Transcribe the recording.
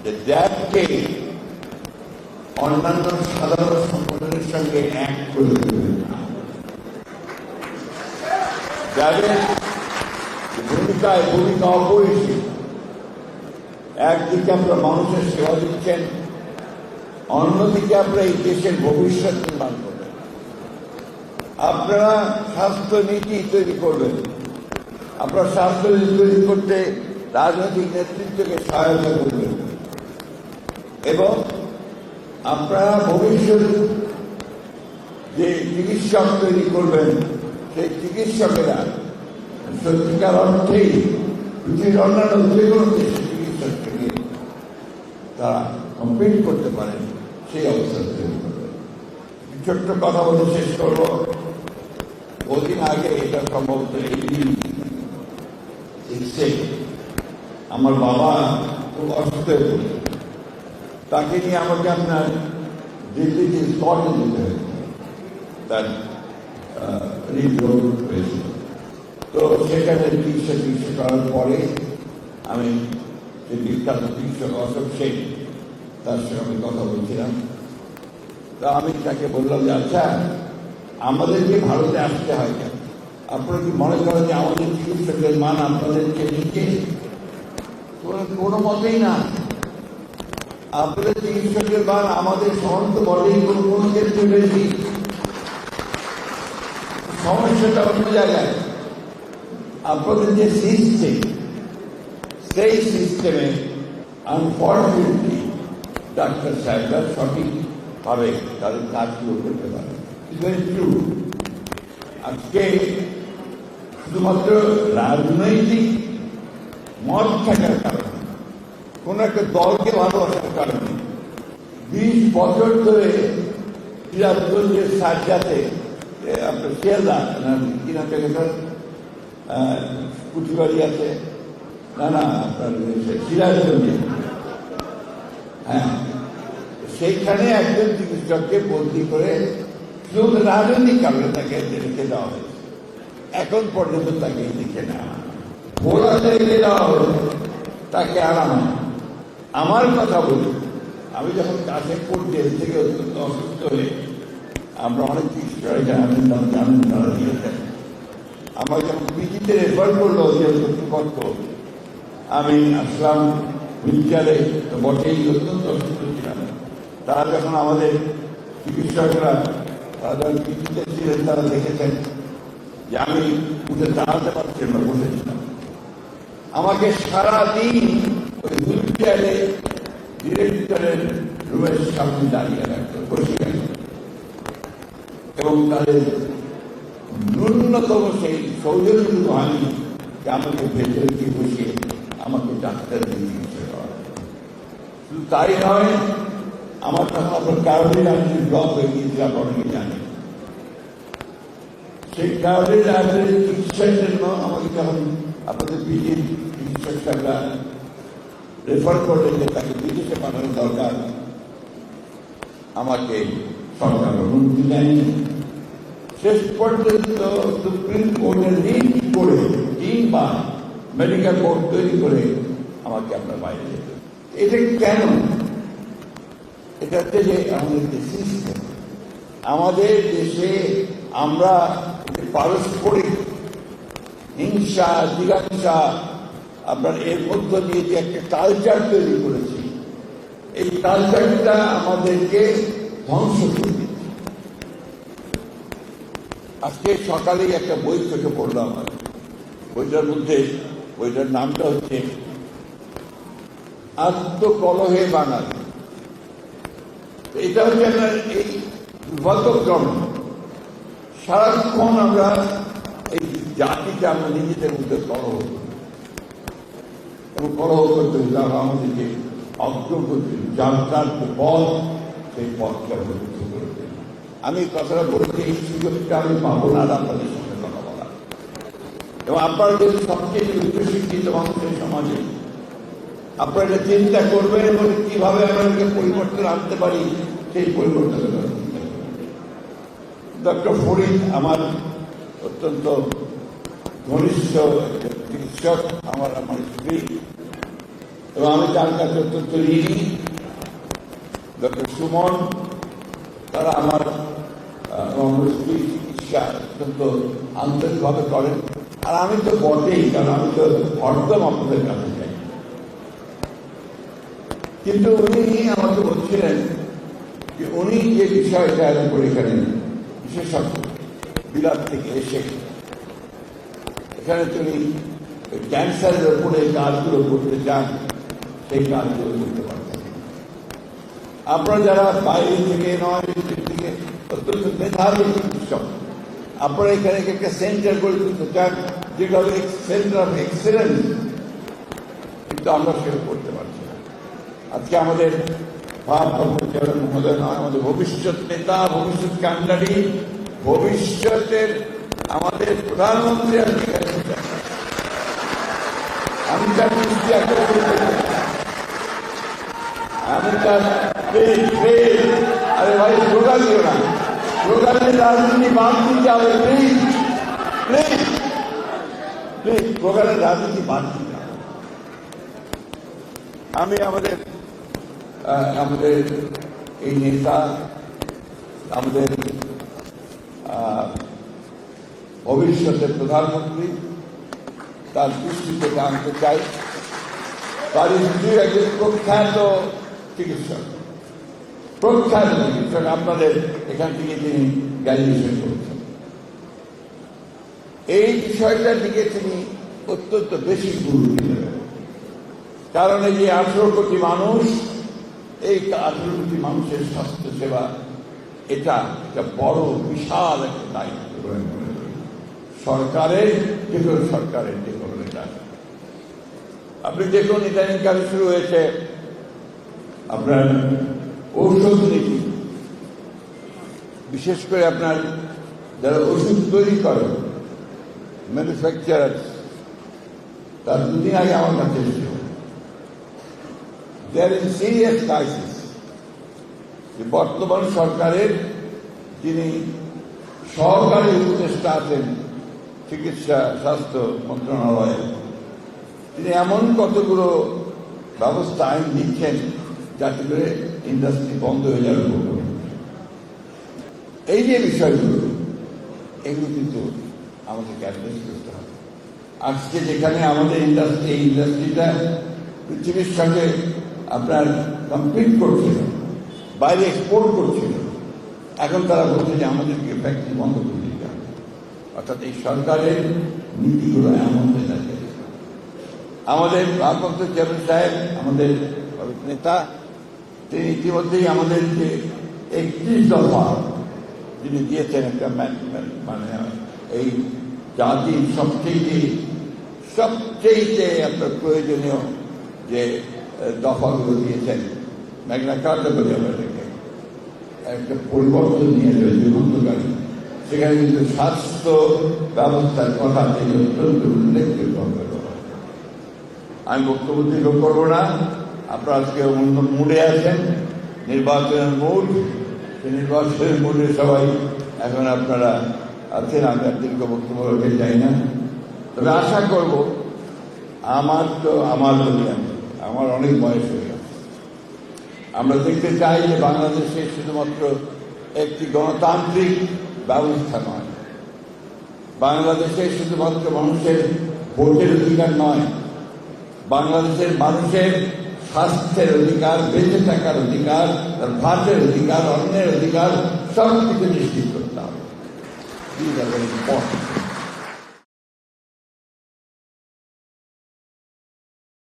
যে র্যাবকে অন্যান্য সাধারণ সংগঠনের সঙ্গে এক করে দেবেন না। র্যাবের ভূমিকা অপরিসীম। একদিকে আপনারা মানুষের সেবা দিচ্ছেন, অন্যদিকে আপনারা এই দেশের ভবিষ্যৎ নির্মাণ করবেন। আপনারা স্বাস্থ্য নীতি তৈরি করবেন। আপনারা স্বাস্থ্য নীতি তৈরি করতে রাজনৈতিক নেতৃত্বকে সহায়তা করবেন এবং আপনারা ভবিষ্যৎ যে চিকিৎসক তৈরি করবেন সেই চিকিৎসকেরা সত্যিকার অর্থেই পৃথিবীর অন্যান্য যে কোনো দেশের চিকিৎসক থেকে তারা কম্পিট করতে পারেন সেই অবস্থা তৈরি করবেন। ছোট্ট কথা বলে শেষ করব। বহুদিন আগে এটা সম্ভবত আমার বাবা খুব অসুস্থ হয়ে পড়ে, তাকে নিয়ে আমাকে আপনার দিল্লিতে স্পটে যেতে হয়েছে, তার হৃদরোগ হয়েছিল। তো সেখানে চিকিৎসা করার পরে আমি যে বিখ্যাত চিকিৎসক অশোক সেন তার সঙ্গে আমি কথা বলছিলাম। তা আমি তাকে বললাম যে আচ্ছা, আমাদেরকে ভারতে আসতে হয় কেন? আপনারা কি মনে করেন যে আমাদের চিকিৎসকের মান আপনাদেরকে নিচে? কোনো মতেই না। আপনাদের চিকিৎসকের মান আমাদের সমস্ত বলেই কোনো ক্ষেত্রে বেশি। সমস্যাটা অন্য জায়গায়। আপনাদের যে সিস্টেম, সেই সিস্টেমে আনফর্চুনেটলি ডাক্তার সাহেবরা সঠিকভাবে তাদের কাজগুলো করতে পারে। Very true. আজকে শুধুমাত্র রাজনৈতিক মত থাকার কারণে, কোন একটা দলকে ভালোবাসার কারণে 20 বছর ধরে সিরাজগঞ্জের সাজ্জাতে আপনার শিয়ালদা কিনা থেকে কুচিবাড়ি আছে, না আপনার সিরাজগঞ্জে, হ্যাঁ, সেইখানে একজন চিকিৎসককে বদলি করে শুধু রাজনৈতিক কারণে তাকে রেখে দেওয়া হয়েছে। এখন পর্যন্ত তাকে লিখে নেওয়া, ভোলাতে রেখে দেওয়া হয়েছে, তাকে আনানো। আমার কথা বলি, আমি যখন কাশিমপুর জেল থেকে অত্যন্ত অসুস্থ হয়ে, আমরা অনেক চিকিৎসক জানেন তারা দিয়েছেন, আমার যখন পিজিতে রেফার করলো জেল কর্তৃপক্ষ, আমি আসলাম হুইলচেয়ারে, তো বটেই অত্যন্ত অসুস্থ ছিলাম। তারা যখন আমাদের চিকিৎসকরা তারা যখন পিজিতে ছিলেন, তারা দেখেছেন যে আমি উঠে দাঁড়াতে পারছি না, বসেছিলাম। আমাকে সারাদিন ওই হুইলচেয়ারে ডিরেক্টরের রুমের সামনে দাঁড়িয়ে রাখতো, বসে রাখতো এবং তাদের ন্যূনতম সেই সৌজন্যটুকু আমি যে আমাকে ভেতরে দিয়ে বসিয়ে আমাকে ডাক্তার চিকিৎসা করা। শুধু তাই নয়, আমার তখন আপনার কারোরই রাজনীতি ব্লক হয়ে গিয়েছিল, আপনার অনেকে জানেন। সেই কারোরই রাজনীতি চিকিৎসার জন্য আমাকে যখন আপনাদের পিজির চিকিৎসকরা রেফার করলেন যে তাকে বিদেশে পাঠানো দরকার, আমাকে সরকার অনুমতি দেয়নি। শেষ পর্যন্ত সুপ্রিম কোর্টের লিড করে 3 বার মেডিকেল বোর্ড তৈরি করে আমাকে আপনার বাইরে যেতে। এটা কেন? এটা হচ্ছে যে আমাদের যে সিস্টেম, আমাদের দেশে আমরা পারস্পরিক হিংসা জিজ্ঞাসা আপনার এর মধ্য দিয়ে যে একটা কালচার তৈরি করেছি, এই কালচারটা আমাদেরকে ধ্বংস করে দিচ্ছে। আজকে সকালেই একটা বই থেকে পড়লাম, বইটার মধ্যে, বইটার নামটা হচ্ছে আত্মকলহে বাঙালি। এটা হচ্ছে আপনার এই দুর্ভাগ্যক্রম, সারাক্ষণ আমরা এই জাতিকে আমরা নিজেদের মধ্যে কলহ এবং কলহ করতে যারা আমাদেরকে অগ্রগতি যাত্রার যে পথ, সেই পথকে অগ্রগতি করতে। আমি কথাটা বলছি, এই সুযোগটা আমি পাবো না আপনাদের সঙ্গে কথা বলা। এবং আপনারা যদি সবচেয়ে উচ্চশিক্ষিত মানুষের সমাজে আপনারা চিন্তা করবেন এবং কিভাবে আমরা পরিবর্তন আনতে পারি, সেই পরিবর্তন। ডক্টর ফরিদ আমার অত্যন্ত ঘনিষ্ঠ চিকিৎসক, আমার স্ত্রী এবং আমি তার কাছে অত্যন্ত ঋণী। ডক্টর সুমন তারা আমার চিকিৎসা অত্যন্ত আন্তরিকভাবে করেন, আর আমি তো বটেই, কারণ আমি তো হরদম আপনাদের কাছে যাই। কিন্তু উনি আমাকে বলছিলেন যে উনি যে বিষয়টার উপর এখানে বিশেষজ্ঞ বিলাত থেকে এসে এখানে তিনি ক্যান্সারের উপরে কাজগুলো করতে চান, সেই কাজগুলো করতে পারছেন। আপনারা যারা বাইরে থেকে নয় থেকে অত্যন্ত মেধাবী চিকিৎসক, আপনারা এখানে একটা সেন্টার করে তুলতে চান, যেটা হবে সেন্টার অফ এক্সেলেন্স, কিন্তু আমরা সেটা করতে পারছি না। আজকে আমাদের মহোদয় নয়, আমাদের ভবিষ্যৎ নেতা, ভবিষ্যৎ কান্ডারি, ভবিষ্যতের আমাদের প্রধানমন্ত্রী আমি তার দৃষ্টি আমি তার আরে ভাই স্লোগান দিও না, স্লোগানের রাজনীতি বাদ দিতে হবে, প্লিজ প্লিজ প্লিজ, স্লোগানের রাজনীতি বাদ দিতে হবে। আমি আমাদের এই নেতা, আমাদের ভবিষ্যতের প্রধানমন্ত্রী, তার দৃষ্টিতে আনতে চাই। তার স্ত্রী একজন প্রখ্যাত চিকিৎসক, আপনাদের এখান থেকে তিনি গ্র্যাজুয়েশন করেছেন। এই বিষয়টার দিকে তিনি অত্যন্ত বেশি গুরুত্ব দেবেন, কারণ এই যে 18 কোটি মানুষ, এই 18 কোটি মানুষের স্বাস্থ্য সেবা, এটা একটা বড় বিশাল একটা দায়িত্ব সরকারের, যে কোনো সরকারের যে কোনো নেতা। আপনি দেখুন ইদানিংকালে শুরু হয়েছে আপনার ঔষধ নীতি, বিশেষ করে আপনার যারা ওষুধ তৈরি করে ম্যানুফ্যাকচারার, তার দুদিন আগে আমার কাছে এসেছিল, দেয়ার ইজ সিরিয়াস ক্রাইসিস। বর্তমান সরকারের যিনি সহকারী উপদেষ্টা আছেন চিকিৎসা স্বাস্থ্য মন্ত্রণালয়ে, তিনি এমন কতগুলো ব্যবস্থা আইন দিচ্ছেন যাতে করে ইন্ডাস্ট্রি বন্ধ হয়ে যাবে। এই যে বিষয়গুলো, এগুলো কিন্তু আমাদেরকে অ্যাড্রেস করতে হবে। আজকে যেখানে আমাদের ইন্ডাস্ট্রি, এই ইন্ডাস্ট্রিটা পৃথিবীর সঙ্গে আপনার কম্পিট করছিল, বাইরে এক্সপোর্ট করছিল, এখন তারা বলছে যে আমাদেরকে ফ্যাক্টরি বন্ধ করে দিতে হবে। অর্থাৎ এই সরকারের নীতিগুলো এমন হয়ে থাকে। আমাদের ভারপ্রাপ্ত চেয়ারম্যান সাহেব, আমাদের নেতা, তিনি ইতিমধ্যেই আমাদের যে 31 দফা যিনি দিয়েছেন, একটা মানে এই জাতির সবচেয়ে আপনার প্রয়োজনীয় যে দফাগুলো দিয়েছেন, ম্যাগনা কার্টা বলে আমরা এটাকে, একটা পরিবর্তন নিয়ে এসে যুগান্তকারী, সেখানে কিন্তু স্বাস্থ্য ব্যবস্থার কথা তিনি অত্যন্ত উল্লেখযোগ্য। আমি বক্তব্য দীর্ঘ করবো না, আপনারা আজকে অন্য মুডে আছেন, নির্বাচনের মুড, সেই নির্বাচনের মুডে সবাই এখন আপনারা আছেন। আমি আর দীর্ঘ বক্তব্য রাখতে চাই না, তবে আশা করব, আমার অনেক বয়স হয়ে গেছে, আমরা দেখতে চাই যে বাংলাদেশে শুধুমাত্র একটি গণতান্ত্রিক ব্যবস্থা নয়, বাংলাদেশে শুধুমাত্র মানুষের ভোটের অধিকার নয়, বাংলাদেশের মানুষের স্বাস্থ্যের অধিকার, বেঁচে থাকার অধিকার, তার ভাতের অধিকার, অন্যের অধিকার, সব কিছু নিশ্চিত করতে হবে।